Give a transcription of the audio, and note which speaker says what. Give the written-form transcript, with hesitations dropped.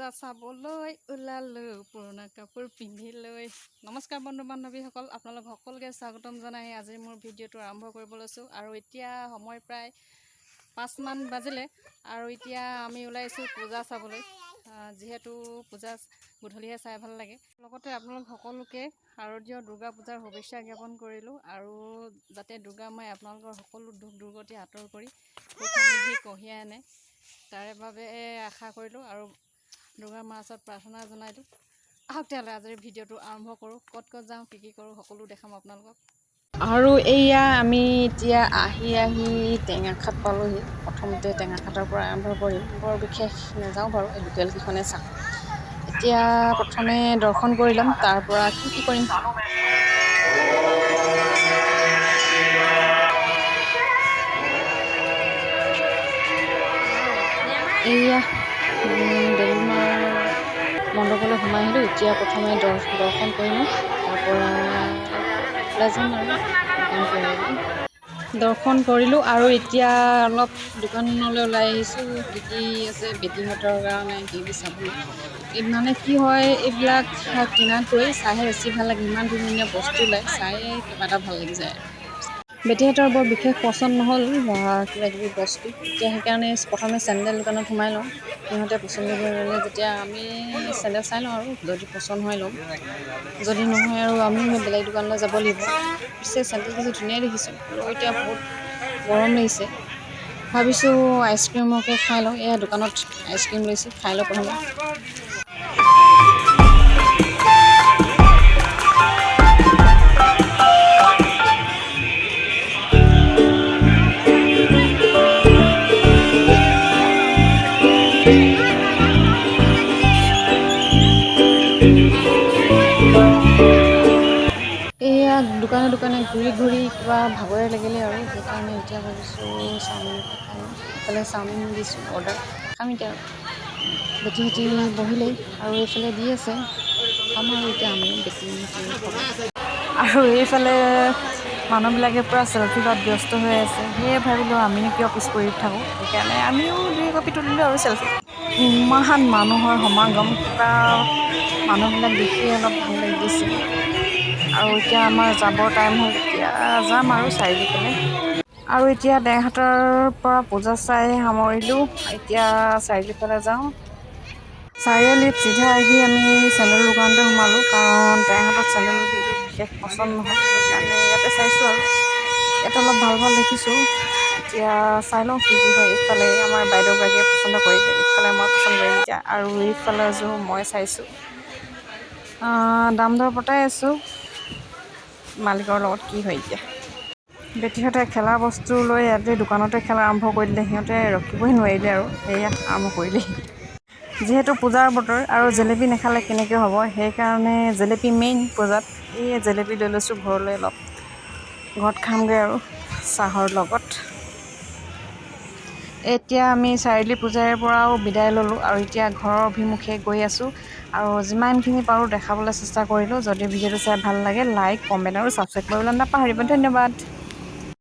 Speaker 1: পূজা চাবলৈ ওলালো পুৰণা কাপোৰ পিন্ধি লৈ। নমস্কাৰ বন্ধু বান্ধৱীসকল, আপোনালোক সকলোকে স্বাগতম জনাই আজি মোৰ ভিডিঅ'টো আৰম্ভ কৰিব লৈছোঁ। আৰু এতিয়া সময় প্ৰায় 5মান বাজিলে আৰু এতিয়া আমি ওলাইছোঁ পূজা চাবলৈ। যিহেতু পূজা গধূলিহে চাই ভাল লাগে। লগতে আপোনালোক সকলোকে শাৰদীয় দুৰ্গা পূজাৰ শুভেচ্ছা জ্ঞাপন কৰিলোঁ আৰু যাতে দুৰ্গা মাই আপোনালোকৰ সকলো দুখ দুৰ্গতি আঁতৰ কৰি সুখ সমৃদ্ধি কঢ়িয়াই আনে তাৰে বাবে আশা কৰিলোঁ আৰু দুৰ্গা মাৰ ওচৰত প্ৰাৰ্থনা জনাইছোঁ। আহক তেতিয়াহ'লে আজি ভিডিঅ'টো আৰম্ভ কৰোঁ। ক'ত ক'ত যাওঁ, কি কৰোঁ সকলো দেখাম আপোনালোকক। আৰু এয়া আমি এতিয়া আহি টেঙাখাট পালোহি। প্ৰথমতে টেঙাখাটৰ পৰা আৰম্ভ কৰিম। বৰ বিশেষ নাযাওঁ বাৰু, এই লোকেলকেইখনে চাম। এতিয়া প্ৰথমে দৰ্শন কৰি ল'ম, তাৰ পৰা কি কৰিম। এয়া দেৱীমাৰ মণ্ডপলৈ সোমাই আহিলোঁ। এতিয়া প্ৰথমে দৰ্শন কৰি লওঁ, তাৰপৰা ওলাই যাম আৰু দৰ্শন কৰিলোঁ। আৰু এতিয়া অলপ দোকানলৈ ওলাই আহিছোঁ। কি আছে বেটীহঁতৰ কাৰণে কি চাবলৈ। মানে কি হয়, এইবিলাক কিনাতকৈ চাইহে বেছি ভাল লাগে। ইমান ধুনীয়া বস্তু ওলাই, চাই কিবা এটা ভাল লাগি যায়। বেটীহঁতৰ বৰ বিশেষ পচন্দ নহ'ল কিবা কিবি বস্তু। এতিয়া সেইকাৰণে প্ৰথমে চেণ্ডেল দোকানত সোমাই লওঁ। সিহঁতে পচন্দ কৰিলে যেতিয়া আমি চেণ্ডেল চাই লওঁ আৰু যদি পচন্দ হয় ল'ম, যদি নহয় আৰু আমি বেলেগ দোকানলৈ যাব লাগিব। পিছে চেণ্ডেল কিছু ধুনীয়াই দেখিছোঁ আৰু এতিয়া বহুত গৰম লাগিছে। ভাবিছোঁ আইচক্ৰীমকে খাই লওঁ। এয়া দোকানত আইচক্ৰীম লৈছোঁ, খাই লওঁ প্ৰথমে। এয়া দোকানে দোকানে ঘূৰি কিবা ভাগৰে লাগিলে আৰু সেইকাৰণে এতিয়া ভাবিছোঁ চাওমিনকে খাই লওঁ। এইফালে চাওমিন দিছোঁ অৰ্ডাৰ, খাম এতিয়া আৰু। বেটীহঁতি বহিলেই আৰু এইফালে দি আছে খাম আৰু এতিয়া আমিও আৰু এইফালে মানুহবিলাকে পূৰা চেল্ফি লোৱাত ব্যস্ত হৈ আছে। সেয়ে ভাবিলোঁ আমিনো কিয় পিছ পৰি থাকোঁ, সেইকাৰণে আমিও 2 কপি তুলিলোঁ আৰু চেল্ফি। ইমান মানুহৰ সমাগম, কিবা মানুহবিলাক দেখিয়ে অলপ ভাল লাগি গৈছে। আৰু এতিয়া আমাৰ যাবৰ টাইম হ'ল, এতিয়া যাম আৰু চাৰিআলিফালে। আৰু এতিয়া টেঙাখাটৰ পৰা পূজা চাই সামৰিলোঁ। এতিয়া চাৰিআলিফালে যাওঁ। চাৰিআলিত চিধা আহি আমি চেণ্ডেল দোকানতে সোমালোঁ, কাৰণ টেঙাখাটত চেণ্ডেল বিশেষ পচন্দ নহয়। সেইকাৰণে ইয়াতে চাইছোঁ আৰু ইয়াত অলপ ভাল ভাল দেখিছোঁ। এতিয়া চাই লওঁ কি হয়। এইফালে আমাৰ বাইদেউগৰাকীয়ে পচন্দ কৰিলে, এইফালে মই পচন্দ কৰিম এতিয়া। আৰু এইফালে এযোৰ মই চাইছোঁ, দাম দৰ পতাই আছোঁ মালিকৰ লগত, কি হয় এতিয়া। বেটীহঁতে খেলা বস্তু লৈ ইয়াতে দোকানতে খেলা আৰম্ভ কৰি দিলে। সিহঁতে ৰখিবই নোৱাৰিলে আৰু সেয়া আৰম্ভ কৰিলে। যিহেতু পূজাৰ বতৰ আৰু জেলেপি নাখালে কেনেকৈ হ'ব, সেইকাৰণে জেলেপি মেইন পূজাত। এই জেলেপি লৈ লৈছোঁ ঘৰলৈ, অলপ ঘৰত খামগৈ আৰু চাহৰ লগত। এতিয়া আমি চাৰিআলি পূজাৰীৰ পৰাও বিদায় ল'লোঁ আৰু এতিয়া ঘৰৰ অভিমুখে গৈ আছোঁ। আৰু যিমানখিনি পাৰোঁ দেখাবলৈ চেষ্টা কৰিলোঁ। যদি ভিডিঅ'টো চাই ভাল লাগে লাইক, কমেণ্ট আৰু ছাবস্ক্ৰাইব কৰিবলৈ নাপাহৰিব। ধন্যবাদ।